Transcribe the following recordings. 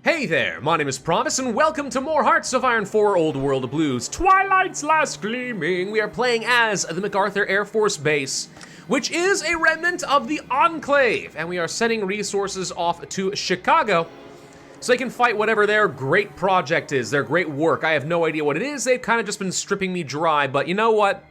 Hey there, my name is Pravus, and welcome to more Hearts of Iron 4 Old World of Blues, Twilight's Last Gleaming. We are playing as the MacArthur Airforce Base, which is a remnant of the Enclave, and we are sending resources off to Chicago so they can fight whatever their great project is, their great work. I have no idea what it is. They've kind of just been stripping me dry, but you know what?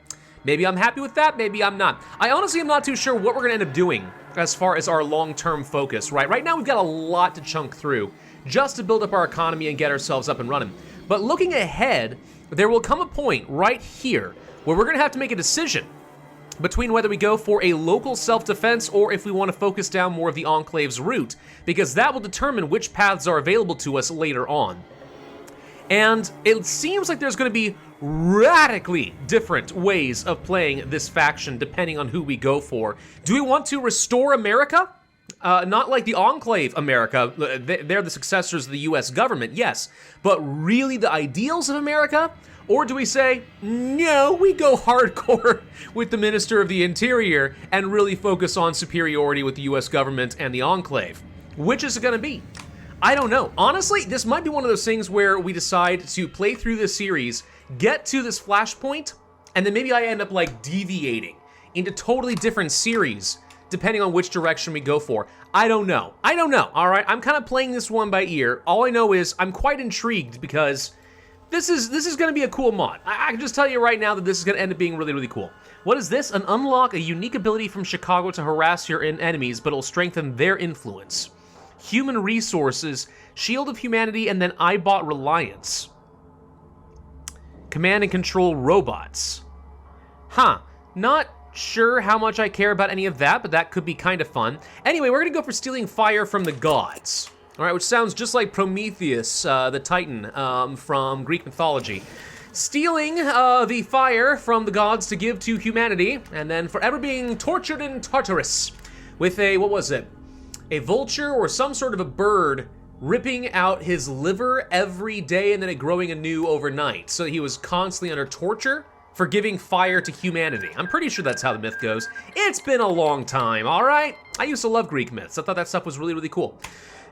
Maybe I'm happy with that, maybe I'm not. I honestly am not too sure what we're gonna end up doing as far as our long-term focus, right? Right now we've got a lot to chunk through just to build up our economy and get ourselves up and running. But looking ahead, there will come a point right here where we're gonna have to make a decision between whether we go for a local self-defense or if we want to focus down more of the Enclave's route, because that will determine which paths are available to us later on. And it seems like there's going to be radically different ways of playing this faction depending on who we go for. Do we want to restore America? Not like the Enclave America, they're the successors of the US government, yes, but really the ideals of America? Or do we say, no, we go hardcore with the Minister of the Interior and really focus on superiority with the US government and the Enclave? Which is it gonna be? I don't know. Honestly, this might be one of those things where we decide to play through this series, get to this flashpoint, and then maybe I end up like deviating into totally different series depending on which direction we go for. I don't know, all right? I'm kind of playing this one by ear. All I know is I'm quite intrigued because this is gonna be a cool mod. I can just tell you right now that this is gonna end up being really, really cool. What is this? Unlock a unique ability from Chicago to harass your enemies, but it'll strengthen their influence. Human resources, Shield of Humanity, and then iBot Reliance. Command and control robots. Huh, not sure how much I care about any of that, but that could be kind of fun. Anyway, we're gonna go for stealing fire from the gods. All right, which sounds just like Prometheus, the Titan from Greek mythology. Stealing the fire from the gods to give to humanity, and then forever being tortured in Tartarus with a, what was it? A vulture or some sort of a bird ripping out his liver every day and then it growing anew overnight. So he was constantly under torture for giving fire to humanity. I'm pretty sure that's how the myth goes. It's been a long time, all right? I used to love Greek myths. I thought that stuff was really, really cool.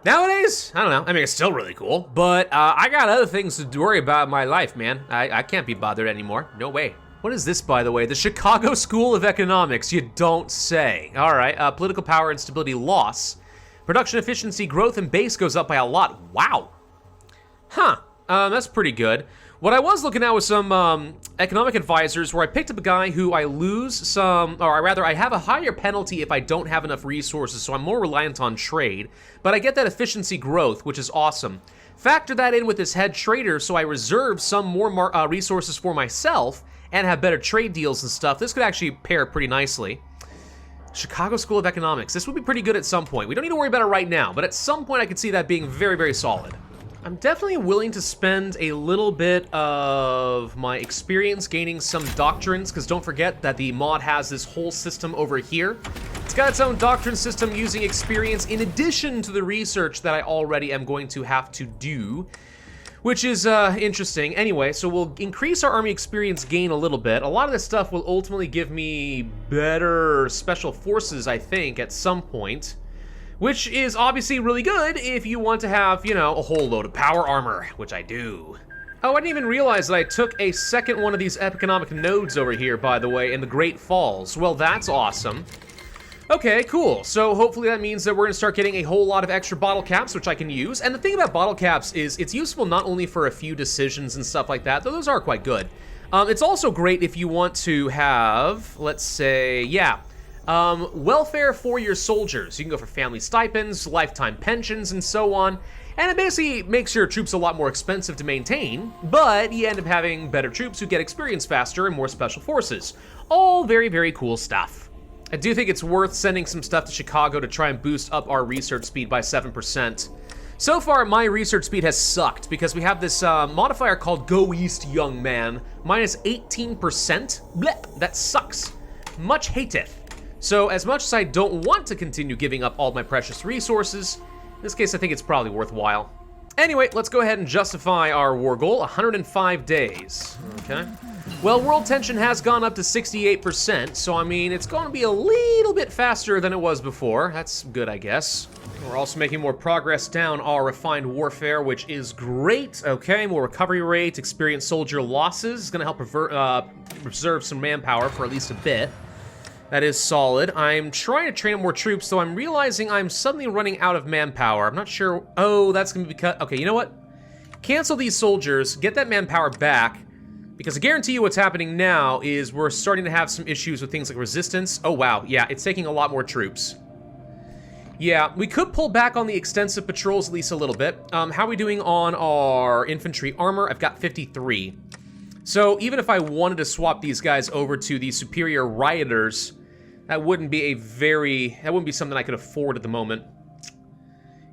Nowadays, I don't know. I mean, it's still really cool, but I got other things to worry about in my life, man. I can't be bothered anymore. No way. What is this, by the way? The Chicago School of Economics, you don't say. All right, political power and stability loss. Production efficiency, growth, and base goes up by a lot. Wow. Huh, that's pretty good. What I was looking at was some economic advisors where I picked up a guy who I lose some, or rather I have a higher penalty if I don't have enough resources, so I'm more reliant on trade, but I get that efficiency growth, which is awesome. Factor that in with this head trader, so I reserve some more resources for myself and have better trade deals and stuff. This could actually pair pretty nicely. Chicago School of Economics. This would be pretty good at some point. We don't need to worry about it right now, but at some point I could see that being very, very solid. I'm definitely willing to spend a little bit of my experience gaining some doctrines, because don't forget that the mod has this whole system over here. It's got its own doctrine system using experience in addition to the research that I already am going to have to do, which is interesting. Anyway, so we'll increase our army experience gain a little bit. A lot of this stuff will ultimately give me better special forces, I think, at some point, which is obviously really good if you want to have, you know, a whole load of power armor, which I do. Oh, I didn't even realize that I took a second one of these economic nodes over here, by the way, in the Great Falls. Well, that's awesome. Okay, cool. So hopefully that means that we're gonna start getting a whole lot of extra bottle caps, which I can use. And the thing about bottle caps is it's useful not only for a few decisions and stuff like that, though those are quite good. It's also great if you want to have, let's say, yeah, welfare for your soldiers. You can go for family stipends, lifetime pensions, and so on. And it basically makes your troops a lot more expensive to maintain, but you end up having better troops who get experience faster and more special forces. All very, very cool stuff. I do think it's worth sending some stuff to Chicago to try and boost up our research speed by 7%. So far, my research speed has sucked because we have this modifier called Go East, Young Man, minus 18%. Blech, that sucks. Much hateth. So as much as I don't want to continue giving up all my precious resources, in this case I think it's probably worthwhile. Anyway, let's go ahead and justify our war goal, 105 days, okay? Well, world tension has gone up to 68%, so I mean, it's gonna be a little bit faster than it was before. That's good, I guess. We're also making more progress down our refined warfare, which is great. Okay, more recovery rate, experienced soldier losses. Is going to help preserve some manpower for at least a bit. That is solid. I'm trying to train up more troops, though I'm realizing I'm suddenly running out of manpower. I'm not sure. Oh, that's going to be cut. Okay, you know what? Cancel these soldiers, get that manpower back, because I guarantee you what's happening now is we're starting to have some issues with things like resistance. Oh, wow. Yeah, it's taking a lot more troops. Yeah, we could pull back on the extensive patrols at least a little bit. How are we doing on our infantry armor? I've got 53. So even if I wanted to swap these guys over to the superior rioters, that wouldn't be something I could afford at the moment.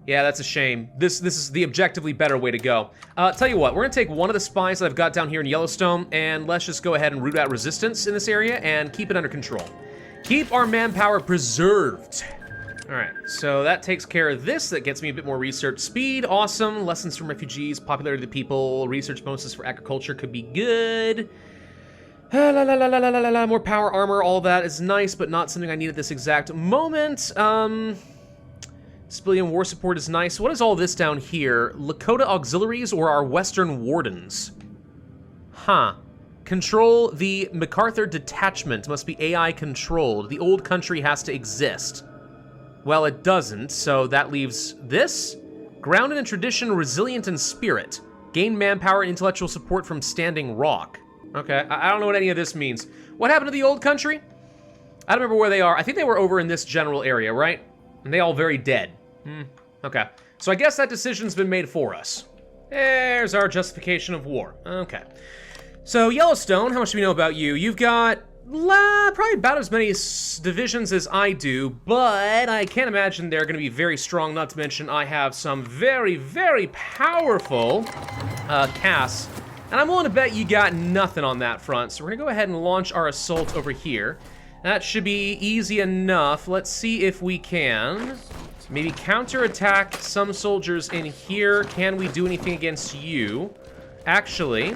Yeah, that's a shame. This is the objectively better way to go. Tell you what, we're gonna take one of the spies that I've got down here in Yellowstone, and let's just go ahead and root out resistance in this area and keep it under control. Keep our manpower preserved. All right, so that takes care of this. That gets me a bit more research speed. Awesome. Lessons from refugees, popularity of the people, research bonuses for agriculture could be good. More power armor, all that is nice, but not something I need at this exact moment. Civilian war support is nice. What is all this down here? Lakota auxiliaries or our Western wardens? Huh. Control the MacArthur detachment. Must be AI controlled. The old country has to exist. Well, it doesn't, so that leaves this. Grounded in tradition, resilient in spirit. Gain manpower and intellectual support from Standing Rock. Okay, I don't know what any of this means. What happened to the old country? I don't remember where they are. I think they were over in this general area, right? And they all very dead. Okay. So I guess that decision's been made for us. There's our justification of war. Okay. So Yellowstone, how much do we know about you? You've got probably about as many divisions as I do, but I can't imagine they're going to be very strong, not to mention I have some very, very powerful casts. And I'm willing to bet you got nothing on that front. So we're going to go ahead and launch our assault over here. That should be easy enough. Let's see if we can maybe counterattack some soldiers in here. Can we do anything against you? Actually,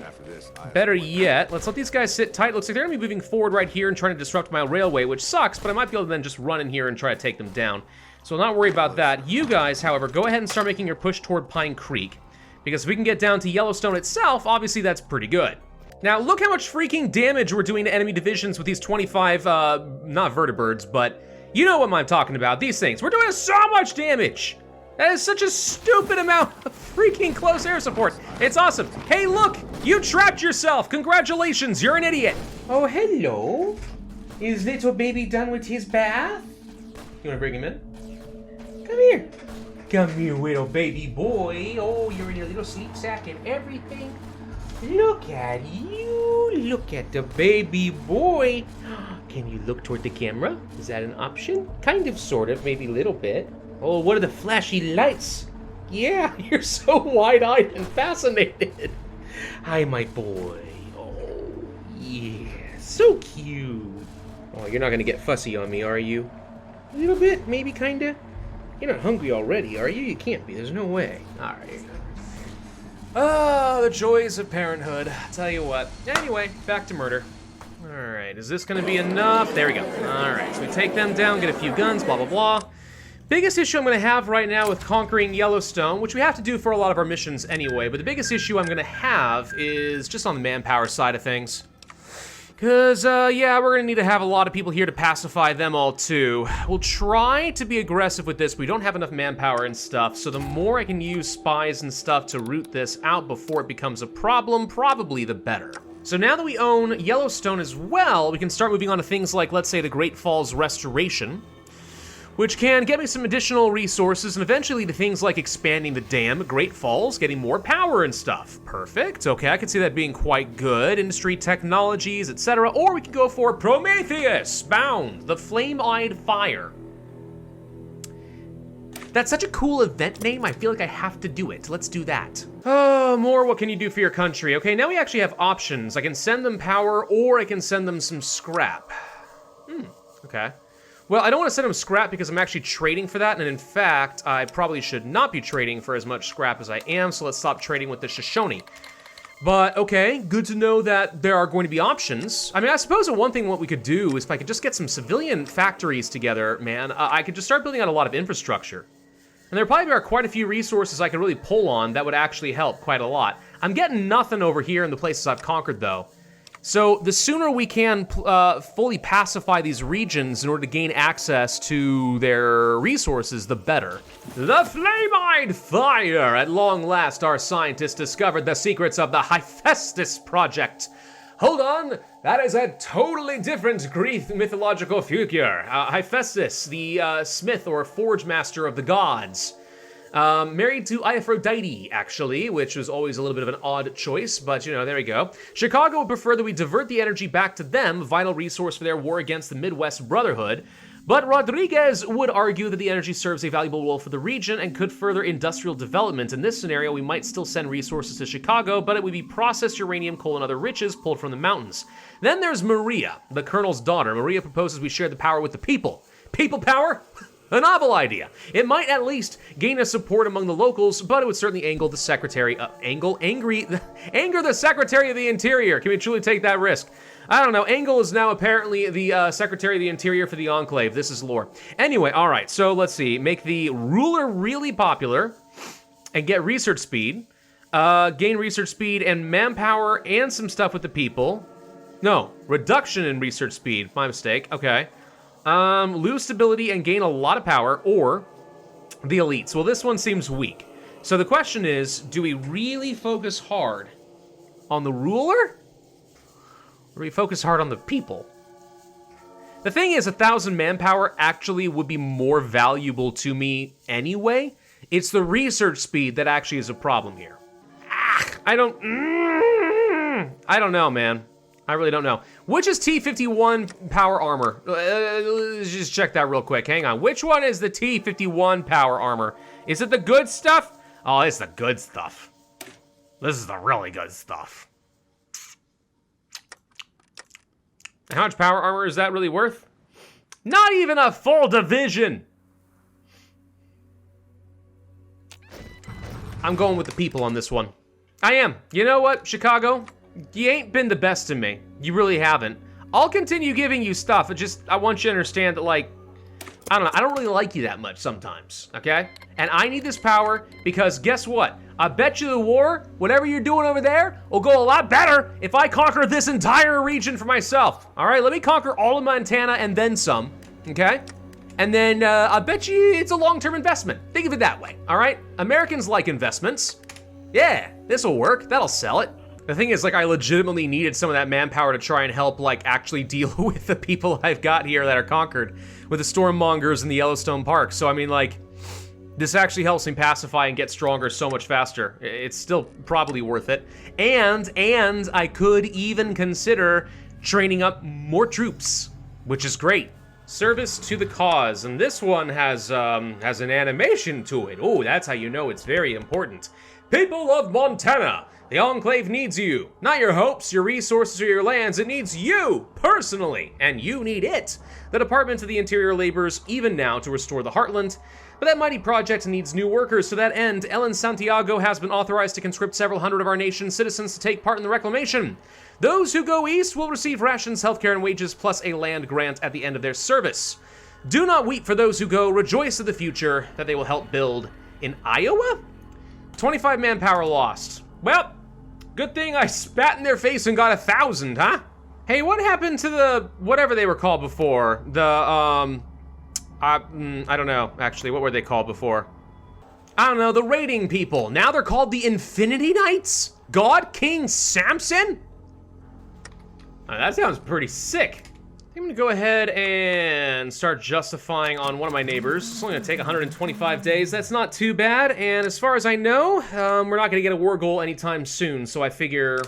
better yet, let's let these guys sit tight. Looks like they're gonna be moving forward right here and trying to disrupt my railway, which sucks, but I might be able to then just run in here and try to take them down. So I'll not worry about that. You guys, however, go ahead and start making your push toward Pine Creek, because if we can get down to Yellowstone itself, obviously that's pretty good. Now, look how much freaking damage we're doing to enemy divisions with these 25, not vertibirds, but you know what I'm talking about, these things. We're doing so much damage. That is such a stupid amount of freaking close air support. It's awesome. Hey, look, you trapped yourself. Congratulations, you're an idiot. Oh, hello. Is little baby done with his bath? You wanna bring him in? Come here. Come here, little baby boy. Oh, you're in your little sleep sack and everything. Look at you. Look at the baby boy. Can you look toward the camera? Is that an option? Kind of, sort of, maybe a little bit. Oh, what are the flashy lights? Yeah, you're so wide-eyed and fascinated. Hi, my boy. Oh, yeah, so cute. Oh, you're not gonna get fussy on me, are you? A little bit, maybe, kinda. You're not hungry already, are you? You can't be, there's no way. All right. Oh, the joys of parenthood. Tell you what. Anyway, back to murder. All right, is this gonna be enough? There we go. All right, so we take them down, get a few guns, blah, blah, blah. Biggest issue I'm gonna have right now with conquering Yellowstone, which we have to do for a lot of our missions anyway, but the biggest issue I'm gonna have is just on the manpower side of things. Cause, yeah, we're gonna need to have a lot of people here to pacify them all too. We'll try to be aggressive with this, but we don't have enough manpower and stuff, so the more I can use spies and stuff to root this out before it becomes a problem, probably the better. So now that we own Yellowstone as well, we can start moving on to things like, let's say, the Great Falls Restoration, which can get me some additional resources and eventually to things like expanding the dam at Great Falls, getting more power and stuff. Perfect, okay, I can see that being quite good. Industry, technologies, etc. Or we can go for Prometheus, Bound, the Flame-Eyed Fire. That's such a cool event name, I feel like I have to do it. Let's do that. Oh, more what can you do for your country? Okay, now we actually have options. I can send them power or I can send them some scrap. Okay. Well, I don't want to send them scrap because I'm actually trading for that, and in fact, I probably should not be trading for as much scrap as I am, so let's stop trading with the Shoshone. But, okay, good to know that there are going to be options. I mean, I suppose one thing what we could do is if I could just get some civilian factories together, man, I could just start building out a lot of infrastructure. And there probably are quite a few resources I could really pull on that would actually help quite a lot. I'm getting nothing over here in the places I've conquered, though. So the sooner we can fully pacify these regions in order to gain access to their resources, the better. The flame-eyed fire! At long last, our scientists discovered the secrets of the Hephaestus project. Hold on, that is a totally different Greek mythological figure. Hephaestus, the smith or forge master of the gods. Married to Aphrodite, actually, which was always a little bit of an odd choice, but, you know, there we go. Chicago would prefer that we divert the energy back to them, vital resource for their war against the Midwest Brotherhood. But Rodriguez would argue that the energy serves a valuable role for the region and could further industrial development. In this scenario, we might still send resources to Chicago, but it would be processed uranium, coal, and other riches pulled from the mountains. Then there's Maria, the colonel's daughter. Maria proposes we share the power with the people. People power? A novel idea. It might at least gain us support among the locals, but it would certainly anger the Secretary of the Interior. Can we truly take that risk? I don't know. Angle is now apparently the Secretary of the Interior for the Enclave. This is lore. Anyway, all right. So let's see. Make the ruler really popular and get research speed. Gain research speed and manpower and some stuff with the people. No, reduction in research speed. My mistake. Okay. Lose stability and gain a lot of power, or the elites. Well, this one seems weak. So the question is, do we really focus hard on the ruler? Or do we focus hard on the people? The thing is, 1,000 manpower actually would be more valuable to me anyway. It's the research speed that actually is a problem here. I don't know, man. I really don't know. Which is T-51 power armor? Let's just check that real quick. Hang on. Which one is the T-51 power armor? Is it the good stuff? Oh, it's the good stuff. This is the really good stuff. How much power armor is that really worth? Not even a full division. I'm going with the people on this one. I am. You know what, Chicago? You ain't been the best to me. You really haven't. I'll continue giving you stuff. I want you to understand that, like, I don't know, I don't really like you that much sometimes, okay? And I need this power because guess what? I bet you the war, whatever you're doing over there, will go a lot better if I conquer this entire region for myself. All right, let me conquer all of Montana and then some, okay? And then I bet you it's a long-term investment. Think of it that way, all right? Americans like investments. Yeah, this'll work, that'll sell it. The thing is, like, I legitimately needed some of that manpower to try and help, like, actually deal with the people I've got here that are conquered with the Stormmongers in the Yellowstone Park. So, I mean, like, this actually helps me pacify and get stronger so much faster. It's still probably worth it. And I could even consider training up more troops, which is great. Service to the cause, and this one has an animation to it. Oh, that's how you know it's very important. People of Montana! The Enclave needs you. Not your hopes, your resources, or your lands. It needs you, personally, and you need it. The Department of the Interior labors even now to restore the Heartland, but that mighty project needs new workers. To that end, Ellen Santiago has been authorized to conscript several hundred of our nation's citizens to take part in the reclamation. Those who go east will receive rations, healthcare, and wages, plus a land grant at the end of their service. Do not weep for those who go. Rejoice at the future that they will help build in Iowa? 25 manpower lost. Well, good thing I spat in their face and got 1,000, huh? Hey, what happened to the, whatever they were called before? The, I don't know, actually. What were they called before? I don't know, the raiding people. Now they're called the Infinity Knights? God King Samson? Oh, that sounds pretty sick. I'm gonna go ahead and start justifying on one of my neighbors. It's only gonna take 125 days. That's not too bad. And as far as I know, we're not gonna get a war goal anytime soon. So I figure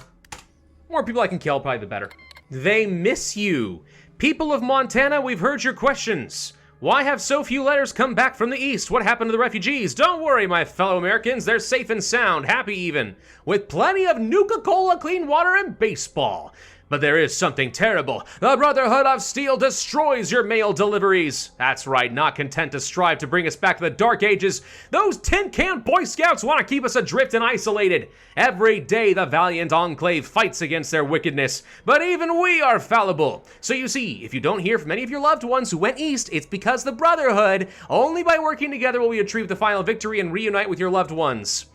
more people I can kill, probably the better. They miss you. People of Montana, we've heard your questions. Why have so few letters come back from the East? What happened to the refugees? Don't worry, my fellow Americans. They're safe and sound, happy even, with plenty of Nuka-Cola, clean water, and baseball. But there is something terrible. The Brotherhood of Steel destroys your mail deliveries. That's right, not content to strive to bring us back to the Dark Ages, those tin can Boy Scouts want to keep us adrift and isolated. Every day the valiant Enclave fights against their wickedness, but even we are fallible. So you see, if you don't hear from any of your loved ones who went east, it's because the Brotherhood, only by working together will we achieve the final victory and reunite with your loved ones.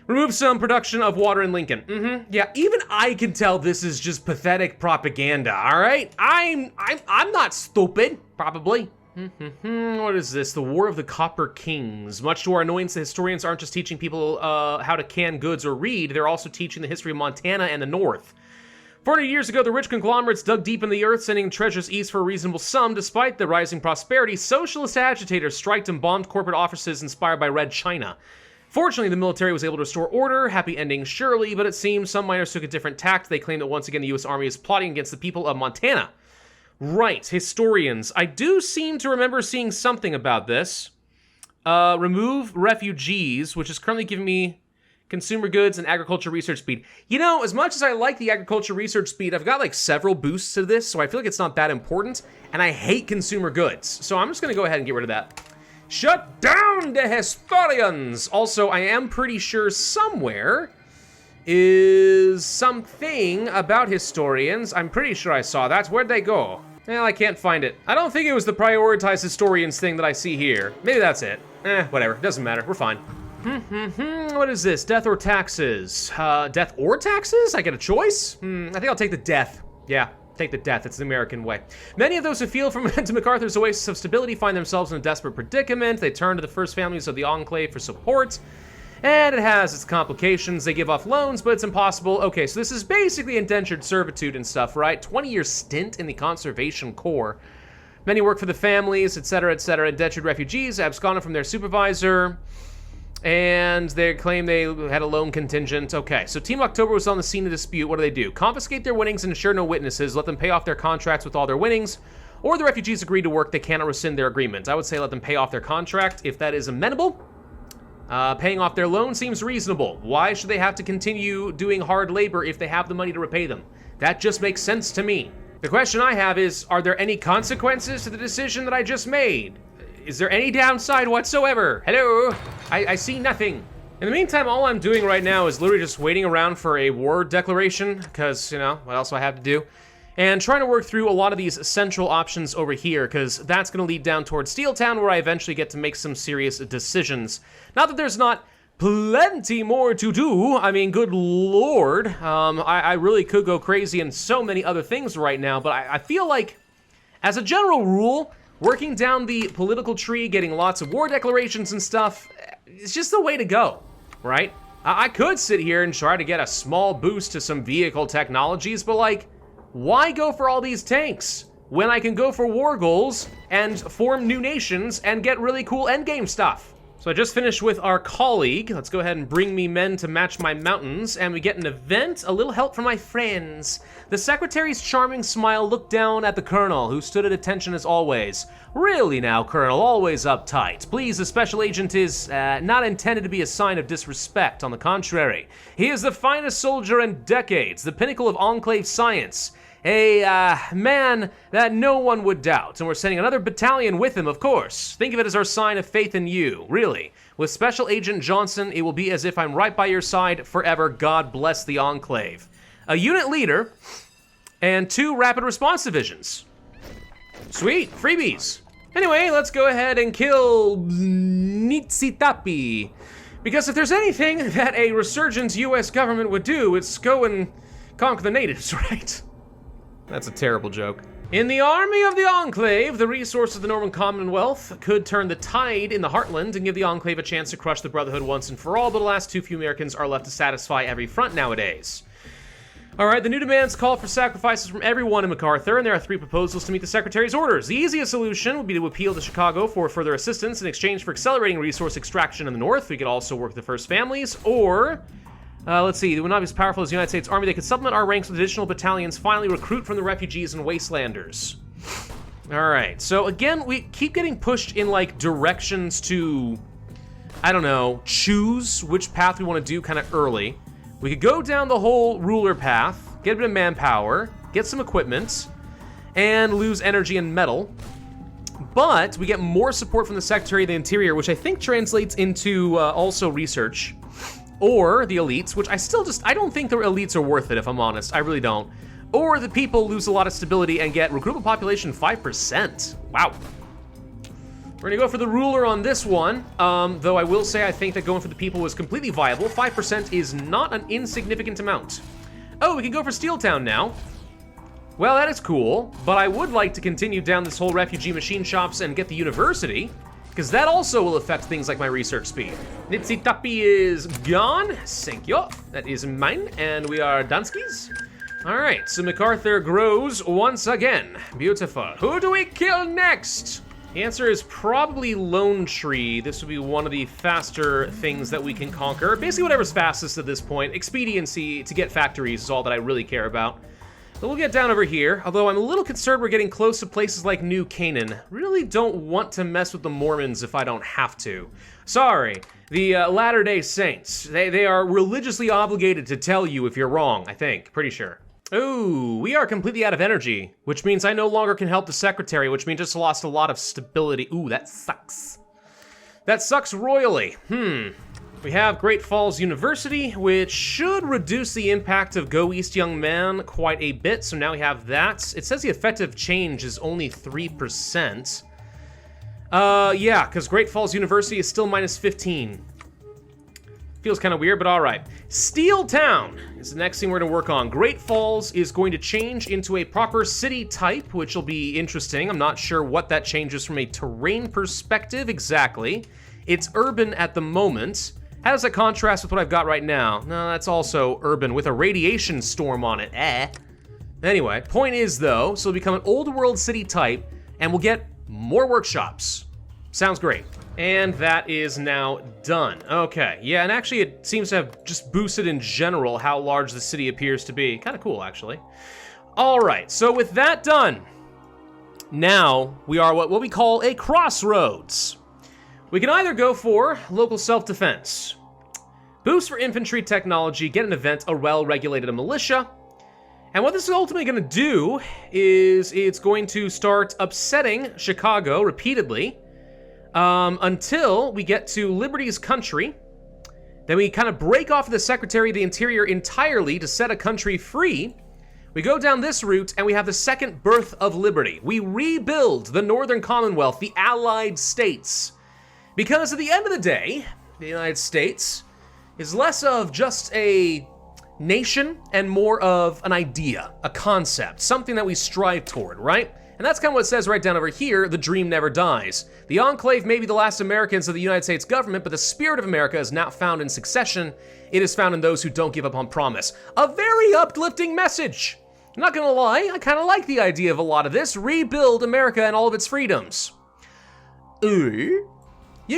Remove some production of water in Lincoln. Yeah, even I can tell this is just pathetic propaganda, all right? I'm not stupid, probably. What is this? The War of the Copper Kings. Much to our annoyance, the historians aren't just teaching people how to can goods or read, they're also teaching the history of Montana and the North. 400 years ago, the rich conglomerates dug deep in the earth, sending treasures east for a reasonable sum. Despite the rising prosperity, socialist agitators striked and bombed corporate offices inspired by Red China. Fortunately, the military was able to restore order, happy ending surely, but it seems some miners took a different tact. They claim that once again the U.S. Army is plotting against the people of Montana. Right, historians. I do seem to remember seeing something about this. Remove refugees, which is currently giving me consumer goods and agriculture research speed. You know, as much as I like the agriculture research speed, I've got like several boosts to this, so I feel like it's not that important, and I hate consumer goods. So I'm just gonna go ahead and get rid of that. Shut down the historians! Also, I am pretty sure somewhere is something about historians. I'm pretty sure I saw that. Where'd they go? Well, I can't find it. I don't think it was the prioritize historians thing that I see here. Maybe that's it. Whatever. Doesn't matter. We're fine. What is this? Death or taxes? Death or taxes? I get a choice? I think I'll take the death. Yeah. Take the death, it's the American way. Many of those who feel from to MacArthur's oasis of stability find themselves in a desperate predicament. They turn to the first families of the Enclave for support, and it has its complications. They give off loans, but it's impossible. Okay, so this is basically indentured servitude and stuff, right? 20-year stint in the Conservation Corps. Many work for the families, etc., etc. Indentured refugees absconded from their supervisor, and they claim they had a loan contingent. Okay, so Team October was on the scene of dispute. What do? Confiscate their winnings and ensure no witnesses. Let them pay off their contracts with all their winnings. Or the refugees agree to work. They cannot rescind their agreement. I would say let them pay off their contract if that is amenable. Paying off their loan seems reasonable. Why should they have to continue doing hard labor if they have the money to repay them? That just makes sense to me. The question I have is, are there any consequences to the decision that I just made? Is there any downside whatsoever? Hello? I see nothing. In the meantime, all I'm doing right now is literally just waiting around for a war declaration, because, you know, what else do I have to do? And trying to work through a lot of these central options over here, because that's going to lead down towards Steeltown, where I eventually get to make some serious decisions. Not that there's not plenty more to do. I mean, good lord. I really could go crazy in so many other things right now, but I feel like, as a general rule, working down the political tree, getting lots of war declarations and stuff, it's just the way to go, right? I could sit here and try to get a small boost to some vehicle technologies, but like, why go for all these tanks when I can go for war goals and form new nations and get really cool endgame stuff? So I just finished with our colleague. Let's go ahead and bring me men to match my mountains, and we get an event, a little help from my friends. The secretary's charming smile looked down at the colonel, who stood at attention as always. Really now, Colonel, always uptight. Please, the special agent is not intended to be a sign of disrespect. On the contrary, he is the finest soldier in decades, the pinnacle of Enclave science. A man that no one would doubt, and we're sending another battalion with him, of course. Think of it as our sign of faith in you, really. With Special Agent Johnson, it will be as if I'm right by your side forever. God bless the Enclave. A unit leader and 2 rapid response divisions. Sweet, freebies. Anyway, let's go ahead and kill Nitsitapi. Because if there's anything that a resurgent US government would do, it's go and conquer the natives, right? That's a terrible joke. In the army of the Enclave, the resources of the Norman Commonwealth could turn the tide in the heartland and give the Enclave a chance to crush the Brotherhood once and for all, but alas, too few Americans are left to satisfy every front nowadays. Alright, the new demands call for sacrifices from everyone in MacArthur, and there are 3 proposals to meet the Secretary's orders. The easiest solution would be to appeal to Chicago for further assistance in exchange for accelerating resource extraction in the north. We could also work with the first families, or... let's see, they would not be as powerful as the United States Army. They could supplement our ranks with additional battalions, finally recruit from the refugees and wastelanders. Alright, so again, we keep getting pushed in, like, directions to, I don't know, choose which path we want to do kind of early. We could go down the whole ruler path, get a bit of manpower, get some equipment, and lose energy and metal. But we get more support from the Secretary of the Interior, which I think translates into also research. Or the elites, which I don't think the elites are worth it, if I'm honest. I really don't. Or the people lose a lot of stability and get recruitable population 5%. Wow. We're gonna go for the ruler on this one, though I will say I think that going for the people was completely viable. 5% is not an insignificant amount. Oh, we can go for Steel Town now. Well, that is cool, but I would like to continue down this whole refugee machine shops and get the university, because that also will affect things like my research speed. Nipsey Tuppy is gone. Thank you. That is mine, and we are Dunskies. All right, so MacArthur grows once again. Beautiful. Who do we kill next? The answer is probably Lone Tree. This would be one of the faster things that we can conquer. Basically whatever's fastest at this point. Expediency to get factories is all that I really care about. But we'll get down over here, although I'm a little concerned we're getting close to places like New Canaan. Really don't want to mess with the Mormons if I don't have to. Sorry, the Latter-day Saints. They are religiously obligated to tell you if you're wrong, I think. Pretty sure. Ooh, we are completely out of energy, which means I no longer can help the Secretary, which means I just lost a lot of stability. Ooh, that sucks. That sucks royally. We have Great Falls University, which should reduce the impact of Go East Young Man quite a bit, so now we have that. It says the effective change is only 3%. Yeah, because Great Falls University is still minus 15. Feels kind of weird, but all right. Steel Town is the next thing we're going to work on. Great Falls is going to change into a proper city type, which will be interesting. I'm not sure what that changes from a terrain perspective exactly. It's urban at the moment. How does that contrast with what I've got right now? No, that's also urban with a radiation storm on it. Anyway, point is though, so it'll become an old world city type, and we'll get more workshops. Sounds great. And that is now done. Okay, yeah, and actually it seems to have just boosted in general how large the city appears to be. Kind of cool, actually. All right, so with that done, now we are what we call a crossroads. We can either go for local self-defense, boost for infantry technology, get an event, a well-regulated militia, and what this is ultimately going to do is it's going to start upsetting Chicago repeatedly, until we get to Liberty's country. Then we kind of break off the Secretary of the Interior entirely to set a country free. We go down this route and we have the second birth of liberty. We rebuild the Northern Commonwealth, the Allied States. Because at the end of the day, the United States is less of just a nation and more of an idea, a concept, something that we strive toward, right? And that's kind of what it says right down over here, the dream never dies. The Enclave may be the last Americans of the United States government, but the spirit of America is not found in succession. It is found in those who don't give up on promise. A very uplifting message. I'm not gonna lie, I kind of like the idea of a lot of this. Rebuild America and all of its freedoms. You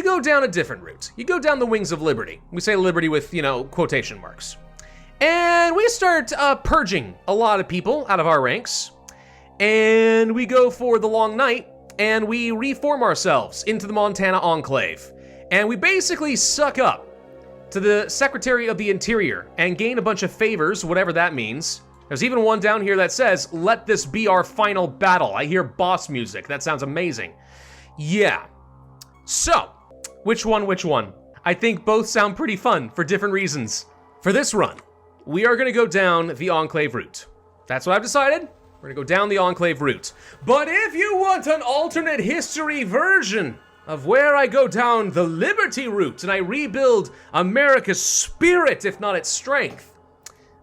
go down a different route. You go down the wings of liberty. We say liberty with, quotation marks. And we start purging a lot of people out of our ranks. And we go for the long night, and we reform ourselves into the Montana Enclave. And we basically suck up to the Secretary of the Interior and gain a bunch of favors, whatever that means. There's even one down here that says, "Let this be our final battle." I hear boss music. That sounds amazing. Yeah. So, which one? I think both sound pretty fun for different reasons. For this run, we are going to go down the Enclave route. That's what I've decided. We're gonna go down the Enclave route. But if you want an alternate history version of where I go down the Liberty route and I rebuild America's spirit, if not its strength,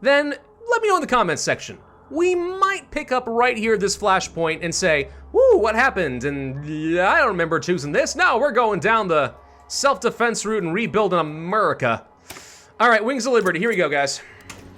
then let me know in the comments section. We might pick up right here this flashpoint and say, woo, what happened? And I don't remember choosing this. No, we're going down the self-defense route and rebuilding America. All right, Wings of Liberty, here we go, guys.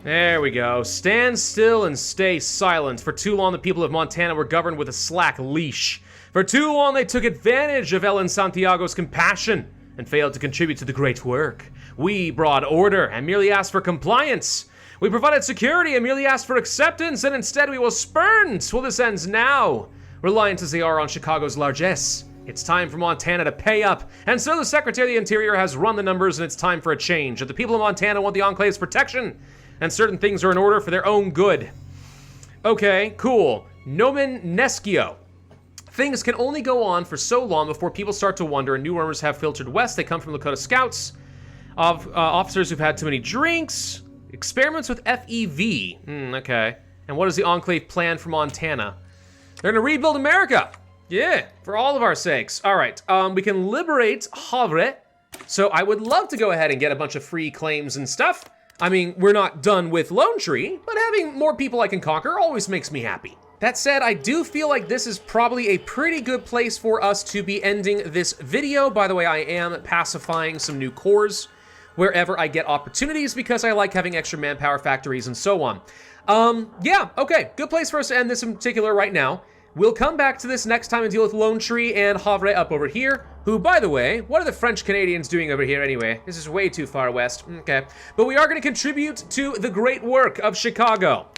There we go. Stand still and stay silent. For too long, the people of Montana were governed with a slack leash. For too long, they took advantage of Ellen Santiago's compassion and failed to contribute to the great work. We brought order and merely asked for compliance. We provided security and merely asked for acceptance, and instead we were spurned. Well, this ends now. Reliant as they are on Chicago's largesse, it's time for Montana to pay up. And so the Secretary of the Interior has run the numbers, and it's time for a change. If the people of Montana want the Enclave's protection, and certain things are in order for their own good. Okay, cool. Nomen Nescio. Things can only go on for so long before people start to wonder, and new rumors have filtered west. They come from Lakota scouts, of officers who've had too many drinks, experiments with FEV. Okay. And what is the Enclave plan for Montana? They're gonna rebuild America. Yeah, for all of our sakes. All right, we can liberate Havre. So I would love to go ahead and get a bunch of free claims and stuff. I mean, we're not done with Lone Tree, but having more people I can conquer always makes me happy. That said, I do feel like this is probably a pretty good place for us to be ending this video. By the way, I am pacifying some new cores wherever I get opportunities because I like having extra manpower factories and so on. Yeah, okay, good place for us to end this in particular right now. We'll come back to this next time and deal with Lone Tree and Havre up over here, who, by the way, what are the French Canadians doing over here anyway? This is way too far west. Okay, but we are going to contribute to the great work of Chicago.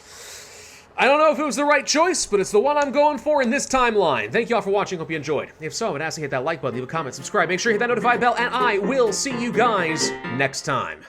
I don't know if it was the right choice, but it's the one I'm going for in this timeline. Thank you all for watching. Hope you enjoyed. If so, I would ask you to hit that like button, leave a comment, subscribe, make sure you hit that notify bell, and I will see you guys next time.